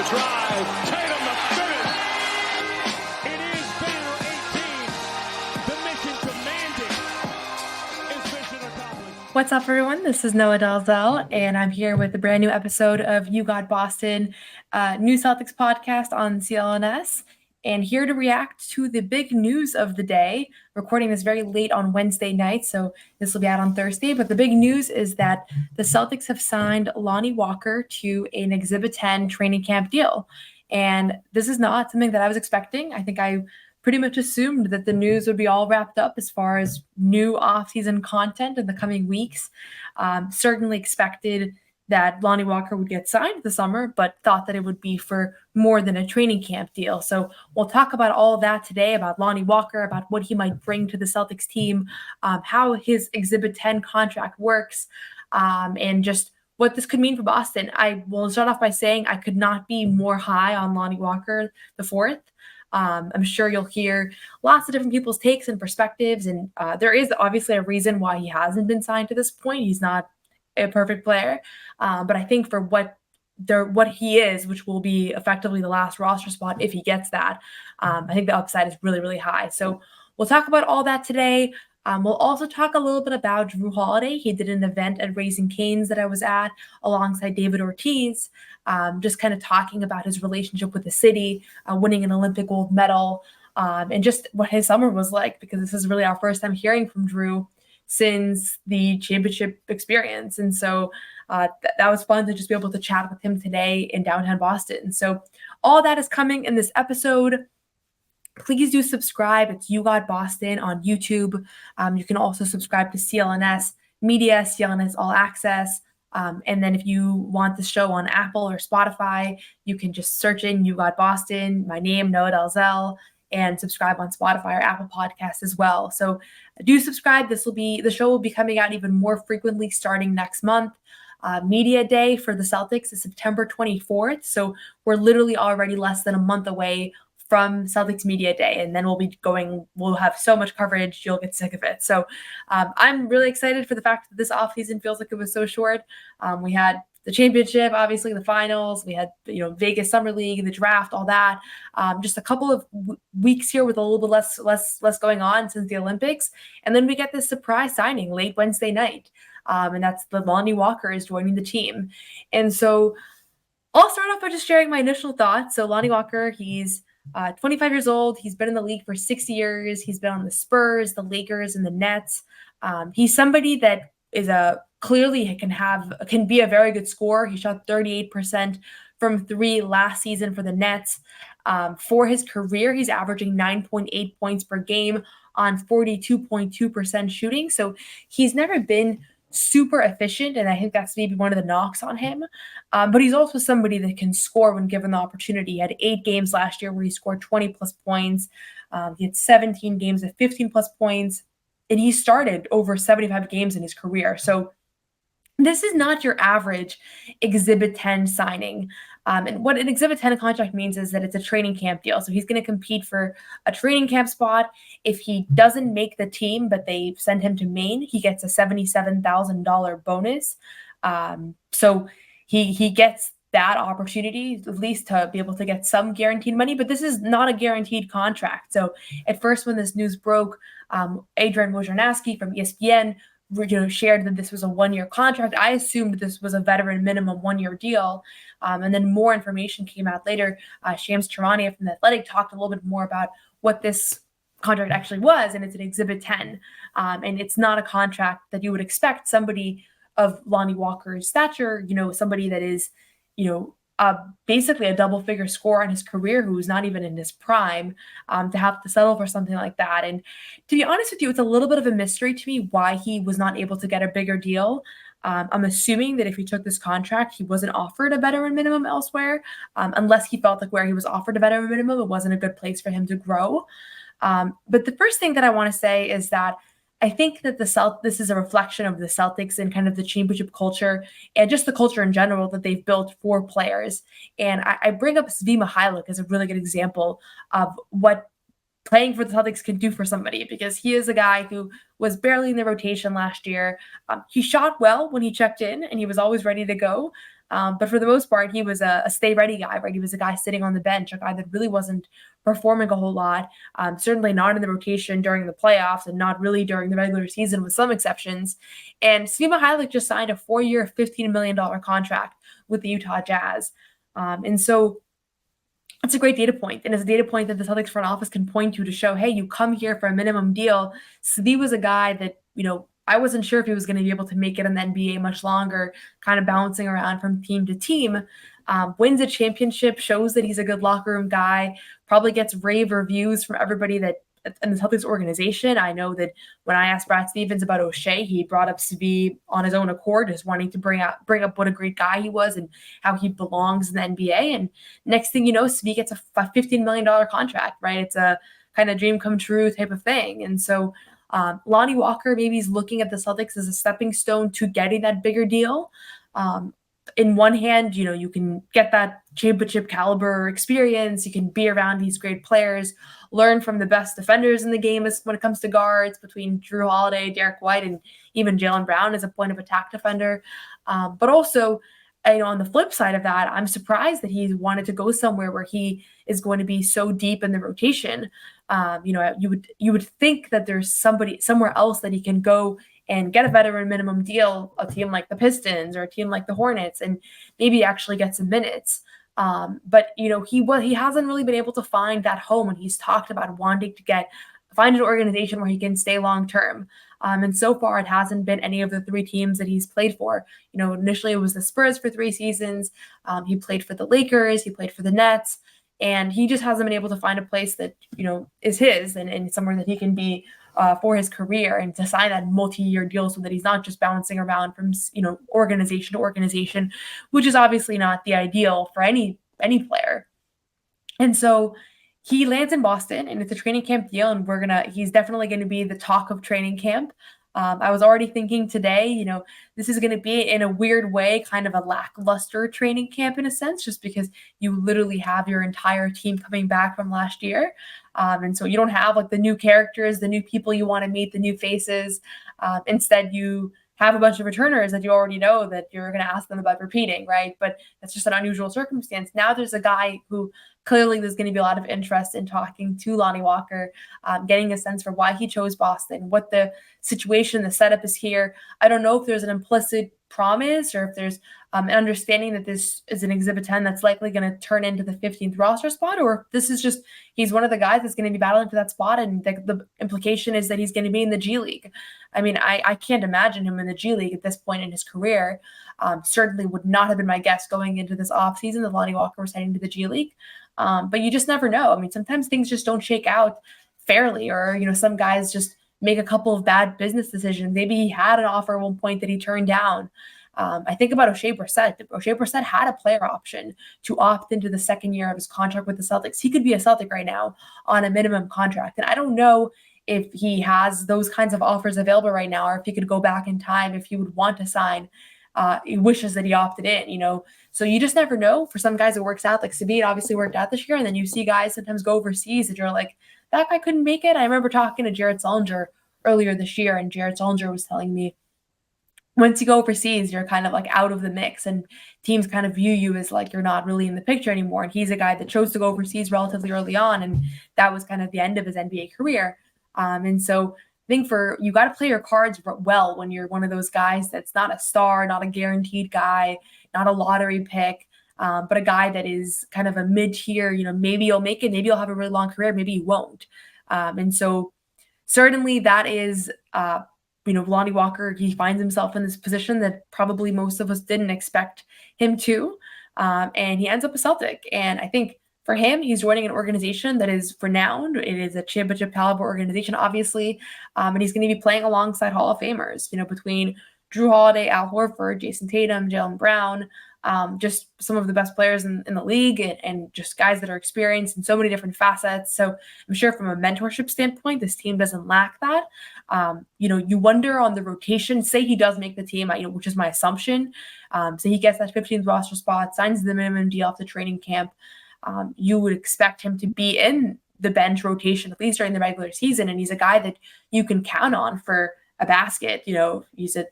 drive. Tatum the finish. It is Banner 18. The mission demanding is mission accomplished. What's up, everyone? This is Noa Dalzell, and I'm here with a brand new episode of You Got Boston, new Celtics podcast on CLNS, and here to react to the big news of the day. Recording this very late on Wednesday night, so this will be out on Thursday. But the big news is that the Celtics have signed Lonnie Walker to an Exhibit 10 training camp deal. And this is not something that I was expecting. I think I pretty much assumed that the news would be all wrapped up as far as new offseason content in the coming weeks. Certainly expected that Lonnie Walker would get signed this summer, but thought that it would be for more than a training camp deal. So we'll talk about all of that today, about Lonnie Walker, about what he might bring to the Celtics team, how his Exhibit 10 contract works, and just what this could mean for Boston. I will start off by saying I could not be more high on Lonnie Walker IV. I'm sure you'll hear lots of different people's takes and perspectives, and there is obviously a reason why he hasn't been signed to this point. He's not a perfect player, but I think for what he is, which will be effectively the last roster spot if he gets that, I think the upside is really, really high. So we'll talk about all that today. We'll also talk a little bit about Jrue Holiday. He did an event at Raising Cane's that I was at alongside David Ortiz, just kind of talking about his relationship with the city, winning an Olympic gold medal, and just what his summer was like, because this is really our first time hearing from Jrue since the championship experience. And so that was fun to just be able to chat with him today in downtown Boston. So all that is coming in this episode. Please do subscribe. It's You Got Boston on YouTube. You can also subscribe to CLNS Media, CLNS All Access. And then if you want the show on Apple or Spotify, you can just search in You Got Boston, my name, Noa Dalzell, and subscribe on Spotify or Apple Podcasts as well. So do subscribe. The show will be coming out even more frequently starting next month. Media Day for the Celtics is September 24th. So we're literally already less than a month away from Celtics Media Day. And then we'll have so much coverage, you'll get sick of it. So I'm really excited for the fact that this offseason feels like it was so short. We had the championship, obviously the finals, we had, Vegas Summer League, the draft, all that. Just a couple of weeks here with a little bit less going on since the Olympics. And then we get this surprise signing late Wednesday night. And that's the Lonnie Walker is joining the team. And so I'll start off by just sharing my initial thoughts. So Lonnie Walker, he's 25 years old. He's been in the league for 6 years. He's been on the Spurs, the Lakers, and the Nets. He's somebody that is clearly can be a very good scorer. He shot 38% from three last season for the Nets. For his career, he's averaging 9.8 points per game on 42.2% shooting. So he's never been super efficient, and I think that's maybe one of the knocks on him. But he's also somebody that can score when given the opportunity. He had 8 games last year where he scored 20-plus points. He had 17 games of 15-plus points, and he started over 75 games in his career. So this is not your average Exhibit 10 signing. And what an Exhibit 10 contract means is that it's a training camp deal. So he's going to compete for a training camp spot. If he doesn't make the team, but they send him to Maine, he gets a $77,000 bonus. So he gets that opportunity, at least to be able to get some guaranteed money, but this is not a guaranteed contract. So at first, when this news broke, Adrian Wojnarowski from ESPN shared that this was a 1-year contract. I assumed this was a veteran minimum 1-year deal. And then more information came out later. Shams Charania from The Athletic talked a little bit more about what this contract actually was, and it's an Exhibit 10. And it's not a contract that you would expect somebody of Lonnie Walker's stature, somebody that is, basically a double-figure scorer in his career who's not even in his prime, to have to settle for something like that. And to be honest with you, it's a little bit of a mystery to me why he was not able to get a bigger deal. I'm assuming that if he took this contract, he wasn't offered a veteran minimum elsewhere, unless he felt like where he was offered a veteran minimum, it wasn't a good place for him to grow. But the first thing that I want to say is that I think that this is a reflection of the Celtics and kind of the championship culture and just the culture in general that they've built for players. And I bring up Svi Mykhailiuk as a really good example of what playing for the Celtics can do for somebody, because he is a guy who was barely in the rotation last year. He shot well when he checked in, and he was always ready to go. But for the most part, he was a stay ready guy, right? He was a guy sitting on the bench, a guy that really wasn't performing a whole lot. Certainly not in the rotation during the playoffs and not really during the regular season with some exceptions. And Svi Mykhailiuk just signed a 4-year, $15 million contract with the Utah Jazz. And so it's a great data point, and it's a data point that the Celtics front office can point to show, hey, you come here for a minimum deal. Svi was a guy that, I wasn't sure if he was going to be able to make it in the NBA much longer, kind of bouncing around from team to team. Wins a championship, shows that he's a good locker room guy, probably gets rave reviews from everybody that in the Celtics organization. I know that when I asked Brad Stevens about O'Shea, he brought up Svi on his own accord, just wanting to bring up what a great guy he was and how he belongs in the NBA. And next thing you know, Svi gets a $15 million contract, right? It's a kind of dream come true type of thing. And so Lonnie Walker maybe is looking at the Celtics as a stepping stone to getting that bigger deal. In one hand, you can get that championship caliber experience. You can be around these great players, learn from the best defenders in the game when it comes to guards between Jrue Holiday, Derek White, and even Jaylen Brown as a point of attack defender. But also, on the flip side of that, I'm surprised that he wanted to go somewhere where he is going to be so deep in the rotation. You would think that there's somebody somewhere else that he can go and get a veteran minimum deal, a team like the Pistons or a team like the Hornets, and maybe actually get some minutes. But he hasn't really been able to find that home, and he's talked about wanting to find an organization where he can stay long term. And so far, it hasn't been any of the 3 teams that he's played for. Initially it was the Spurs for 3 seasons. He played for the Lakers. He played for the Nets. And he just hasn't been able to find a place that, is his and somewhere that he can be for his career and to sign that multi-year deal so that he's not just bouncing around from, organization to organization, which is obviously not the ideal for any player. And so he lands in Boston, and it's a training camp deal, and he's definitely going to be the talk of training camp. I was already thinking today, this is going to be in a weird way, kind of a lackluster training camp in a sense, just because you literally have your entire team coming back from last year. And so you don't have like the new characters, the new people you want to meet, the new faces. Instead, you have a bunch of returners that you already know that you're going to ask them about repeating, right? But that's just an unusual circumstance. Now there's a guy who clearly there's going to be a lot of interest in talking to Lonnie Walker, getting a sense for why he chose Boston, what the situation, the setup is here. I don't know if there's an implicit promise or if there's an understanding that this is an Exhibit 10 that's likely going to turn into the 15th roster spot, or if this is just he's one of the guys that's going to be battling for that spot, and the implication is that he's going to be in the G League. I mean, I can't imagine him in the G League at this point in his career. Certainly would not have been my guess going into this offseason that Lonnie Walker was heading to the G League. But you just never know. I mean, sometimes things just don't shake out fairly, or, some guys just make a couple of bad business decisions. Maybe he had an offer at one point that he turned down. I think about O'Shea Brissett. O'Shea Brissett had a player option to opt into the second year of his contract with the Celtics. He could be a Celtic right now on a minimum contract. And I don't know if he has those kinds of offers available right now, or if he could go back in time, if he would want to sign. He wishes that he opted in, So you just never know. For some guys, it works out. Like Svi obviously worked out this year. And then you see guys sometimes go overseas and you're like, that guy couldn't make it. I remember talking to Jared Sullinger earlier this year, and Jared Sullinger was telling me, once you go overseas, you're kind of like out of the mix, and teams kind of view you as like you're not really in the picture anymore. And he's a guy that chose to go overseas relatively early on, and that was kind of the end of his NBA career. And so I think you got to play your cards well when you're one of those guys that's not a star, not a guaranteed guy, not a lottery pick, but a guy that is kind of a mid-tier, maybe you'll make it, maybe you'll have a really long career, maybe you won't. And so certainly that is, Lonnie Walker, he finds himself in this position that probably most of us didn't expect him to. And he ends up a Celtic. And I think for him, he's joining an organization that is renowned. It is a championship caliber organization, obviously. And he's going to be playing alongside Hall of Famers, between Jrue Holiday, Al Horford, Jason Tatum, Jaylen Brown, just some of the best players in the league, and just guys that are experienced in so many different facets. So I'm sure from a mentorship standpoint, this team doesn't lack that. You wonder on the rotation, say he does make the team, which is my assumption. So he gets that 15th roster spot, signs the minimum deal off the training camp. You would expect him to be in the bench rotation, at least during the regular season. And he's a guy that you can count on for a basket. He's a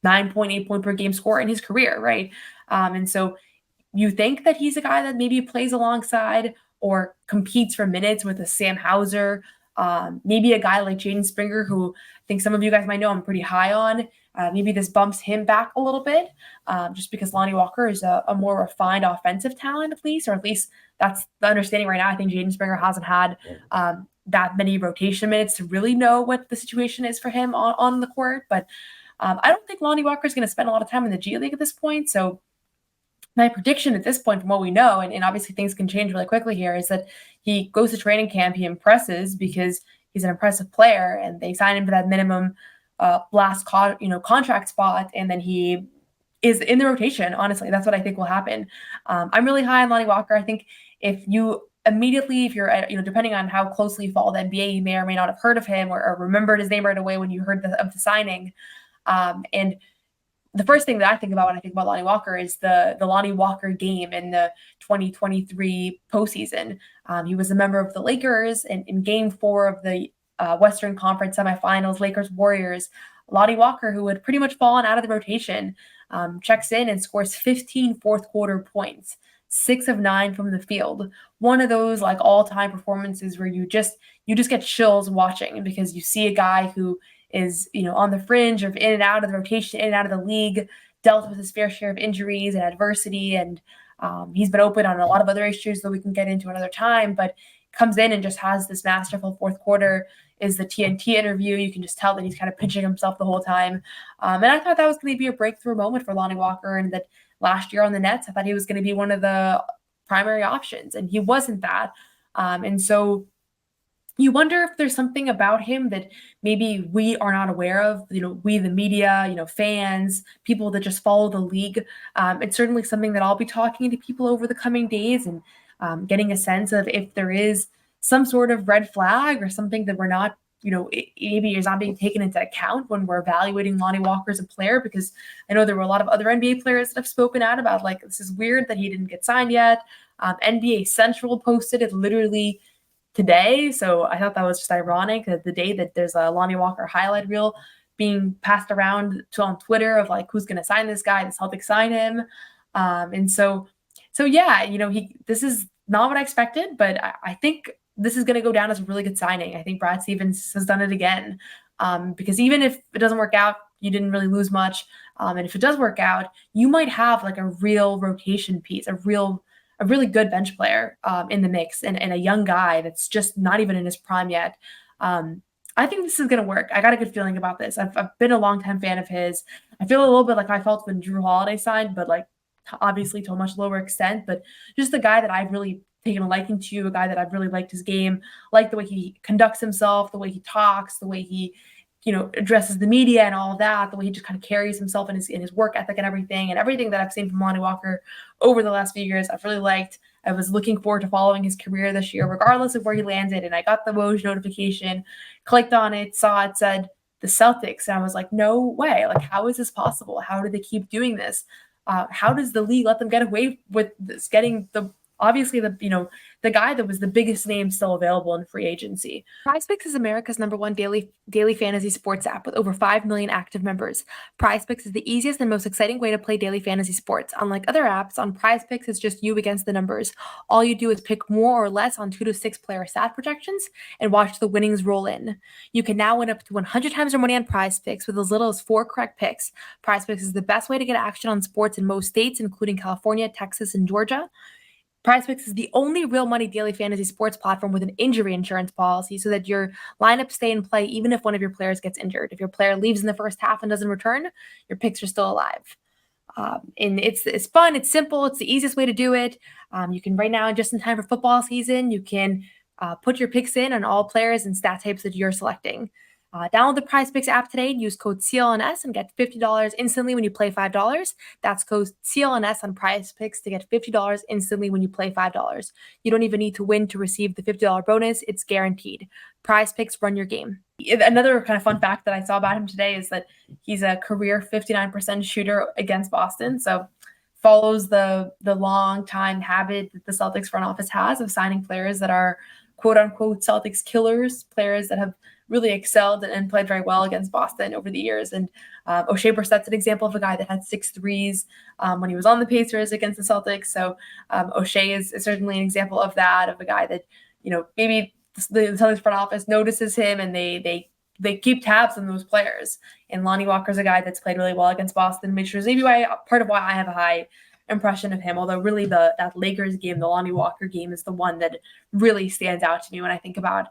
9.8 point per game score in his career, right? And so you think that he's a guy that maybe plays alongside or competes for minutes with a Sam Hauser, maybe a guy like Jaden Springer, who I think some of you guys might know I'm pretty high on. Maybe this bumps him back a little bit, just because Lonnie Walker is a more refined offensive talent, at least, or at least that's the understanding right now. I think Jaden Springer hasn't had that many rotation minutes to really know what the situation is for him on the court. But I don't think Lonnie Walker is going to spend a lot of time in the G League at this point. So my prediction at this point, from what we know, and obviously things can change really quickly here, is that he goes to training camp, he impresses because he's an impressive player, and they sign him for that minimum contract spot, and then he is in the rotation. Honestly, that's what I think will happen. I'm really high on Lonnie Walker. I think if you're depending on how closely you follow the NBA, you may or may not have heard of him or remembered his name right away when you heard of the signing. And the first thing that I think about when I think about Lonnie Walker is the Lonnie Walker game in the 2023 postseason. He was a member of the Lakers in Game 4 of the Western Conference semifinals, Lakers-Warriors. Lonnie Walker, who had pretty much fallen out of the rotation, checks in and scores 15 fourth-quarter points, 6 of 9 from the field. One of those like all-time performances where you just get chills watching, because you see a guy who is, on the fringe of in and out of the rotation, in and out of the league, dealt with his fair share of injuries and adversity, and he's been open on a lot of other issues that we can get into another time, but comes in and just has this masterful fourth quarter. Is the TNT interview. You can just tell that he's kind of pitching himself the whole time. And I thought that was going to be a breakthrough moment for Lonnie Walker, and that last year on the Nets, I thought he was going to be one of the primary options, and he wasn't that. And so you wonder if there's something about him that maybe we are not aware of, we, the media, fans, people that just follow the league. It's certainly something that I'll be talking to people over the coming days and getting a sense of if there is some sort of red flag or something that we're not, maybe is not being taken into account when we're evaluating Lonnie Walker as a player, because I know there were a lot of other NBA players that have spoken out about, like, this is weird that he didn't get signed yet. NBA Central posted it literally today. So I thought that was just ironic that the day that there's a Lonnie Walker highlight reel being passed around on Twitter of like, who's going to sign this guy, the Celtics sign him. And so yeah, this is not what I expected, but I think this is going to go down as a really good signing. I think Brad Stevens has done it again, because even if it doesn't work out, you didn't really lose much. And if it does work out, you might have like a real rotation piece, a really good bench player in the mix, and a young guy that's just not even in his prime yet. I think this is going to work. I got a good feeling about this. I've been a longtime fan of his. I feel a little bit like I felt when Jrue Holiday signed, but like obviously to a much lower extent, but just the guy that I've really taken a liking to, a guy that I've really liked his game, like the way he conducts himself, the way he talks, the way he, addresses the media and all of that, the way he just kind of carries himself in his work ethic and everything that I've seen from Lonnie Walker over the last few years, I've really liked. I was looking forward to following his career this year, regardless of where he landed. And I got the Woj notification, clicked on it, saw it said the Celtics. And I was like, no way. Like, how is this possible? How do they keep doing this? How does the league let them get away with this, getting the guy that was the biggest name still available in free agency? PrizePicks is America's #1 daily fantasy sports app with over 5 million active members. PrizePicks is the easiest and most exciting way to play daily fantasy sports. Unlike other apps, on PrizePicks, it's just you against the numbers. All you do is pick more or less on 2 to 6 player stat projections and watch the winnings roll in. You can now win up to 100 times your money on PrizePicks with as little as 4 correct picks. PrizePicks is the best way to get action on sports in most states, including California, Texas, and Georgia. PrizePicks is the only real money daily fantasy sports platform with an injury insurance policy, so that your lineups stay in play even if one of your players gets injured. If your player leaves in the first half and doesn't return, your picks are still alive. And it's fun, it's simple, it's the easiest way to do it. You can right now, just in time for football season, you can put your picks in on all players and stat types that you're selecting. Download the PrizePicks app today and use code CLNS and get $50 instantly when you play $5. That's code CLNS on PrizePicks to get $50 instantly when you play $5. You don't even need to win to receive the $50 bonus. It's guaranteed. PrizePicks, run your game. Another kind of fun fact that I saw about him today is that he's a career 59% shooter against Boston. So follows the long time habit that the Celtics front office has of signing players that are quote unquote Celtics killers, players that have really excelled and played very well against Boston over the years. And O'Shea Brissett's an example of a guy that had 6 threes when he was on the Pacers against the Celtics. So O'Shea is certainly an example of that, of a guy that, maybe the Celtics front office notices him and they keep tabs on those players. And Lonnie Walker's a guy that's played really well against Boston, which is maybe part of why I have a high impression of him. Although really that Lakers game, the Lonnie Walker game, is the one that really stands out to me when I think about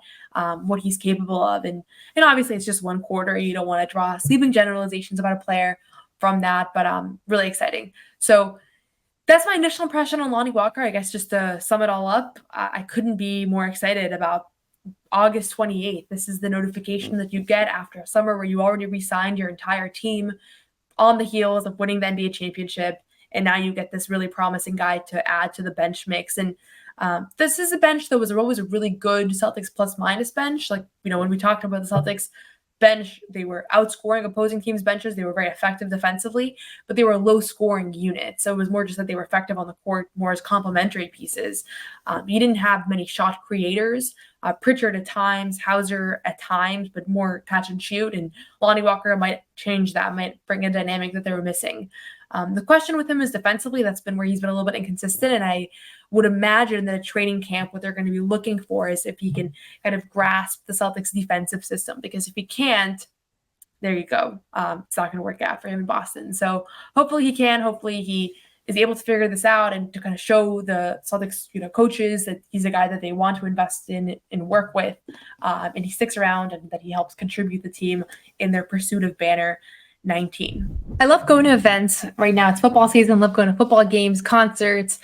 what he's capable of. And obviously it's just one quarter. You don't want to draw sweeping generalizations about a player from that, but really exciting. So that's my initial impression on Lonnie Walker. I guess just to sum it all up, I couldn't be more excited about August 28th. This is the notification that you get after a summer where you already re-signed your entire team on the heels of winning the NBA championship. And now you get this really promising guy to add to the bench mix. And this is a bench that was always a really good Celtics plus minus bench. Like, when we talked about the Celtics bench, they were outscoring opposing teams' benches. They were very effective defensively, but they were a low scoring unit. So it was more just that they were effective on the court more as complementary pieces. You didn't have many shot creators. Pritchard at times, Hauser at times, but more catch and shoot. And Lonnie Walker might change that, might bring a dynamic that they were missing. The question with him is defensively. That's been where he's been a little bit inconsistent. And I would imagine that a training camp, what they're going to be looking for is if he can kind of grasp the Celtics defensive system, because if he can't, there you go. It's not going to work out for him in Boston. So hopefully he can. Hopefully he is able to figure this out and to kind of show the Celtics, coaches that he's a guy that they want to invest in and work with, and he sticks around and that he helps contribute the team in their pursuit of banner 19. I love going to events right now. It's football season. I love going to football games, concerts,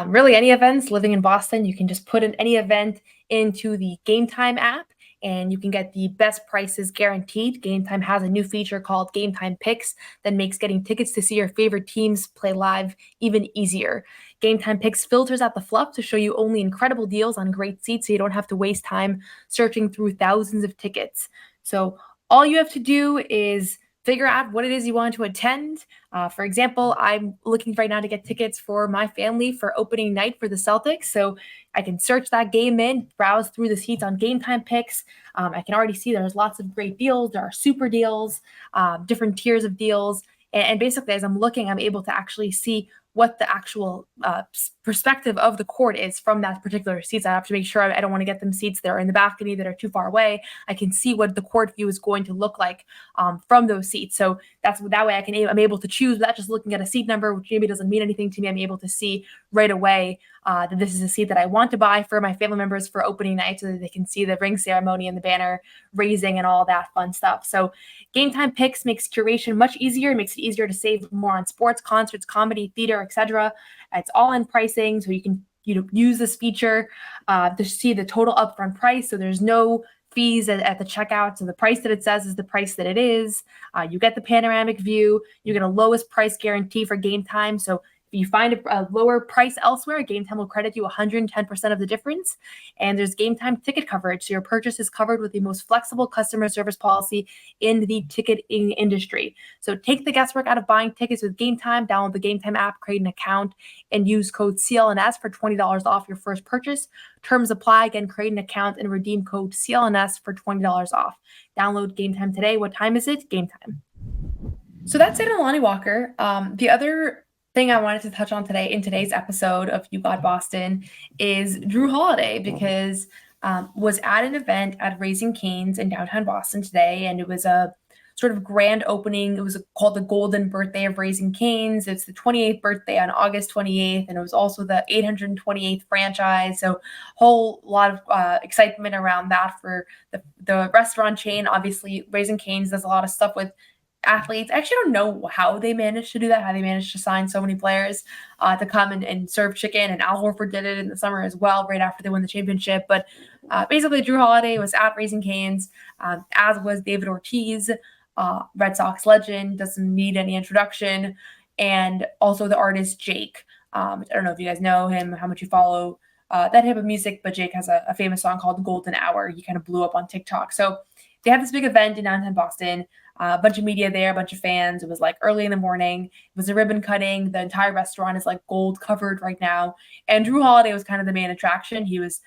really any events. Living in Boston, you can just put in any event into the Game Time app and you can get the best prices guaranteed. Game Time has a new feature called Game Time Picks that makes getting tickets to see your favorite teams play live even easier. Game Time Picks filters out the fluff to show you only incredible deals on great seats so you don't have to waste time searching through thousands of tickets. So all you have to do is figure out what it is you want to attend. For example, I'm looking right now to get tickets for my family for opening night for the Celtics. So I can search that game in, browse through the seats on Game Time Picks. I can already see there's lots of great deals. There are super deals, different tiers of deals. And basically, as I'm looking, I'm able to actually see what the actual perspective of the court is from that particular seats. I have to make sure I don't want to get them seats that are in the balcony that are too far away. I can see what the court view is going to look like from those seats. So that way I'm able to choose without just looking at a seat number, which maybe doesn't mean anything to me. I'm able to see right away that this is a seat that I want to buy for my family members for opening night so that they can see the ring ceremony and the banner raising and all that fun stuff. So Game Time Picks makes curation much easier. It makes it easier to save more on sports, concerts, comedy, theater, etc. It's all in pricing, so you can use this feature to see the total upfront price. So there's no fees at the checkout. So the price that it says is the price that it is. You get the panoramic view. You get a lowest price guarantee for Game Time. So if you find a lower price elsewhere, Game Time will credit you 110% of the difference. And there's Game Time ticket coverage. So your purchase is covered with the most flexible customer service policy in the ticketing industry. So take the guesswork out of buying tickets with Game Time. Download the Game Time app, create an account, and use code CLNS for $20 off your first purchase. Terms apply. Again, create an account and redeem code CLNS for $20 off. Download Game Time today. What time is it? Game Time. So that's it on Lonnie Walker. The other thing I wanted to touch on today in today's episode of You Got Boston is Jrue Holiday, because was at an event at Raising Cane's in downtown Boston today, and it was a sort of grand opening. It was called the Golden Birthday of Raising Cane's. It's the 28th birthday on August 28th, and it was also the 828th franchise. So a whole lot of excitement around that for the restaurant chain. Obviously, Raising Cane's does a lot of stuff with athletes. I actually don't know how they managed to do that, how they managed to sign so many players to come and serve chicken. And Al Horford did it in the summer as well, right after they won the championship. But basically, Jrue Holiday was at Raising Cane's, as was David Ortiz, Red Sox legend, doesn't need any introduction, and also the artist Jake. I don't know if you guys know him, how much you follow that type of music, but Jake has a famous song called Golden Hour. He kind of blew up on TikTok. So they had this big event in downtown Boston. A bunch of media there, a bunch of fans. It was like early in the morning. It was a ribbon cutting. The entire restaurant is like gold covered right now. And Jrue Holiday was kind of the main attraction. He was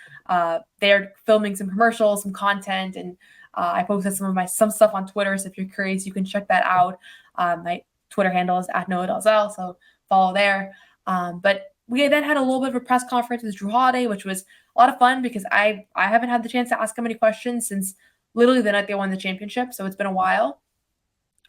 there filming some commercials, some content, and I posted some stuff on Twitter. So if you're curious, you can check that out. My Twitter handle is at Noa Dalzell, so follow there. But we then had a little bit of a press conference with Jrue Holiday, which was a lot of fun because I haven't had the chance to ask him any questions since literally the night they won the championship. So it's been a while.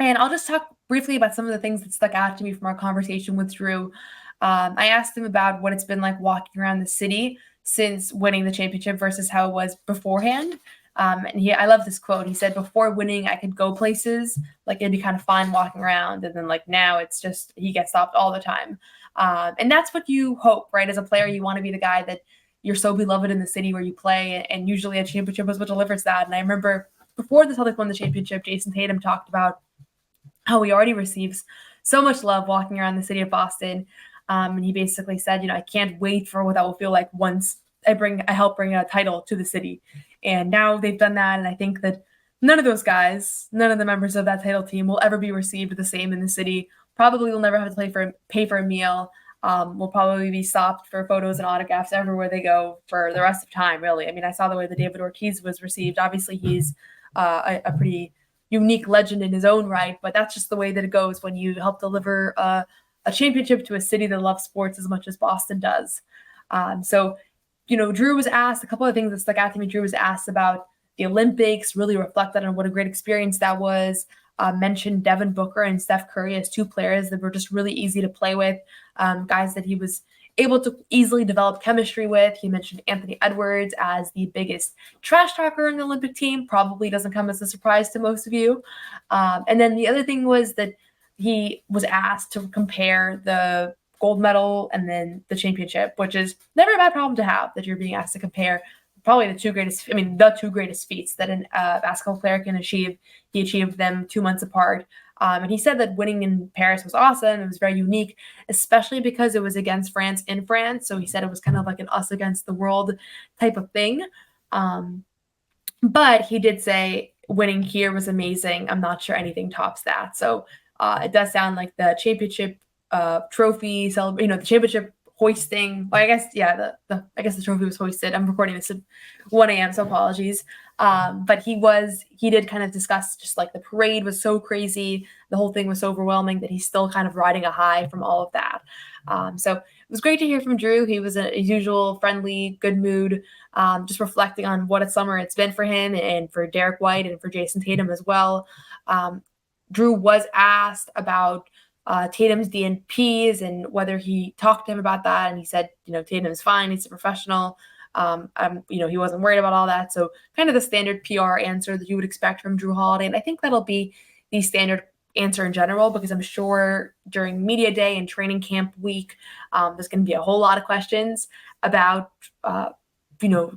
And I'll just talk briefly about some of the things that stuck out to me from our conversation with Jrue. I asked him about what it's been like walking around the city since winning the championship versus how it was beforehand. And I love this quote. He said, before winning, I could go places, like it'd be kind of fun walking around. And then like now it's just, he gets stopped all the time. And that's what you hope, right? As a player, you want to be the guy that you're so beloved in the city where you play. And usually a championship is what delivers that. And I remember before the Celtics won the championship, Jason Tatum talked about how he already receives so much love walking around the city of Boston. And he basically said, I can't wait for what that will feel like once I help bring a title to the city. And now they've done that. And I think that none of those guys, none of the members of that title team will ever be received the same in the city. Probably will never have to pay for a meal. Will probably be stopped for photos and autographs everywhere they go for the rest of time, really. I mean, I saw the way that David Ortiz was received. Obviously, he's a pretty unique legend in his own right, but that's just the way that it goes when you help deliver a championship to a city that loves sports as much as Boston does. So Jrue was asked a couple of things that stuck out to me. Jrue was asked about the Olympics, really reflected on what a great experience that was. Mentioned Devin Booker and Steph Curry as two players that were just really easy to play with, guys that he was able to easily develop chemistry with. He mentioned Anthony Edwards as the biggest trash talker in the Olympic team. Probably doesn't come as a surprise to most of you. And then the other thing was that he was asked to compare the gold medal and then the championship, which is never a bad problem to have, that you're being asked to compare probably the two greatest feats that a basketball player can achieve. He achieved them 2 months apart. And he said that winning in Paris was awesome. It was very unique, especially because it was against France in France. So he said it was kind of like an us against the world type of thing. But he did say winning here was amazing. I'm not sure anything tops that. So it does sound like the championship trophy the championship hoisting. Well, I guess, yeah, I guess the trophy was hoisted. I'm recording this at 1 a.m., so apologies. But he did kind of discuss just like the parade was so crazy. The whole thing was so overwhelming that he's still kind of riding a high from all of that. So it was great to hear from Jrue. He was his usual friendly, good mood, just reflecting on what a summer it's been for him and for Derek White and for Jason Tatum as well. Jrue was asked about Tatum's DNPs and whether he talked to him about that. And he said, Tatum is fine. He's a professional. He wasn't worried about all that. So kind of the standard PR answer that you would expect from Jrue Holiday. And I think that'll be the standard answer in general, because I'm sure during media day and training camp week, there's going to be a whole lot of questions about,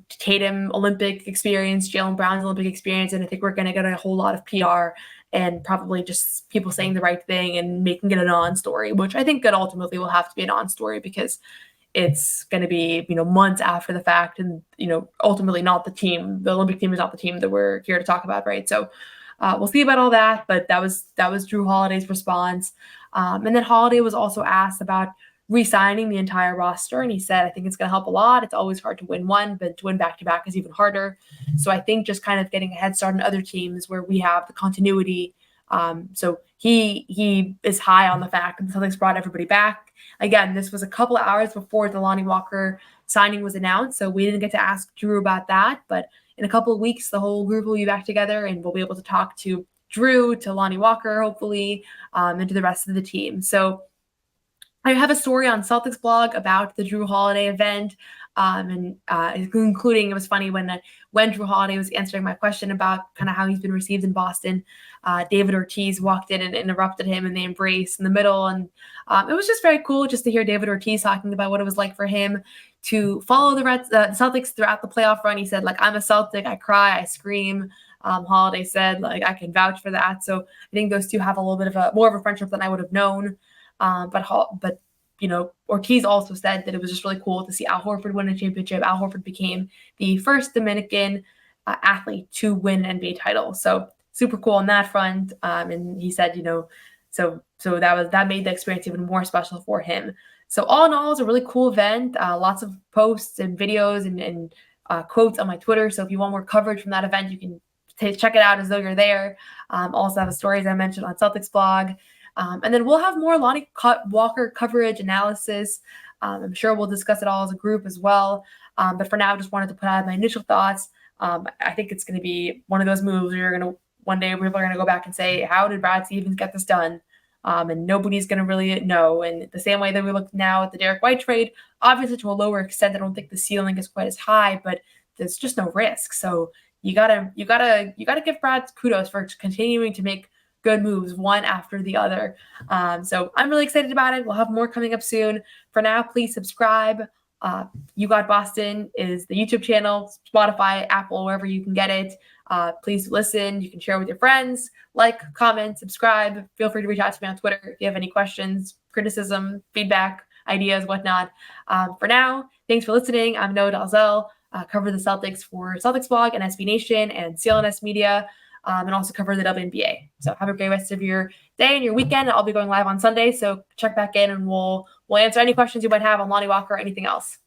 Tatum Olympic experience, Jaylen Brown's Olympic experience. And I think we're going to get a whole lot of PR and probably just people saying the right thing and making it a non-story, which I think that ultimately will have to be a non-story because it's going to be, months after the fact and, ultimately not the team. The Olympic team is not the team that we're here to talk about, right? So we'll see about all that, but that was Jrue Holiday's response. And then Holiday was also asked about re-signing the entire roster, and he said, I think it's going to help a lot. It's always hard to win one, but to win back-to-back is even harder. So I think just kind of getting a head start on other teams where we have the continuity. So he is high on the fact that the Celtics brought everybody back. Again, this was a couple of hours before the Lonnie Walker signing was announced, so we didn't get to ask Jrue about that. But in a couple of weeks, the whole group will be back together, and we'll be able to talk to Jrue, to Lonnie Walker, hopefully, and to the rest of the team. So I have a story on Celtics blog about the Jrue Holiday event, including, it was funny when Jrue Holiday was answering my question about kind of how he's been received in Boston. David Ortiz walked in and interrupted him, and they embraced in the middle. And it was just very cool just to hear David Ortiz talking about what it was like for him to follow the Celtics throughout the playoff run. He said, I'm a Celtic, I cry, I scream. Holiday said, I can vouch for that. So I think those two have a little bit of more of a friendship than I would have known. But Ortiz also said that it was just really cool to see Al Horford win a championship. Al Horford became the first Dominican athlete to win an NBA title. So super cool on that front. And he said, so that made the experience even more special for him. So all in all, it's a really cool event. Lots of posts and videos and quotes on my Twitter. So if you want more coverage from that event, you can check it out as though you're there. Also have a story, as I mentioned, on Celtics blog. And then we'll have more Lonnie Walker coverage, analysis. I'm sure we'll discuss it all as a group as well. But for now, I just wanted to put out my initial thoughts. I think it's going to be one of those moves where one day people are going to go back and say, how did Brad Stevens get this done? And nobody's going to really know. And the same way that we look now at the Derek White trade, obviously to a lower extent, I don't think the ceiling is quite as high, but there's just no risk. So you gotta give Brad kudos for continuing to make good moves one after the other. So I'm really excited about it. We'll have more coming up soon. For now, please subscribe. You Got Boston is the YouTube channel, Spotify, Apple, wherever you can get it. Please listen. You can share with your friends, like, comment, subscribe. Feel free to reach out to me on Twitter if you have any questions, criticism, feedback, ideas, whatnot. For now, thanks for listening. I'm Noa Dalzell. Cover the Celtics for Celtics blog and SB Nation and CLNS Media, and also cover the WNBA. So have a great rest of your day and your weekend. I'll be going live on Sunday, so check back in and we'll answer any questions you might have on Lonnie Walker or anything else.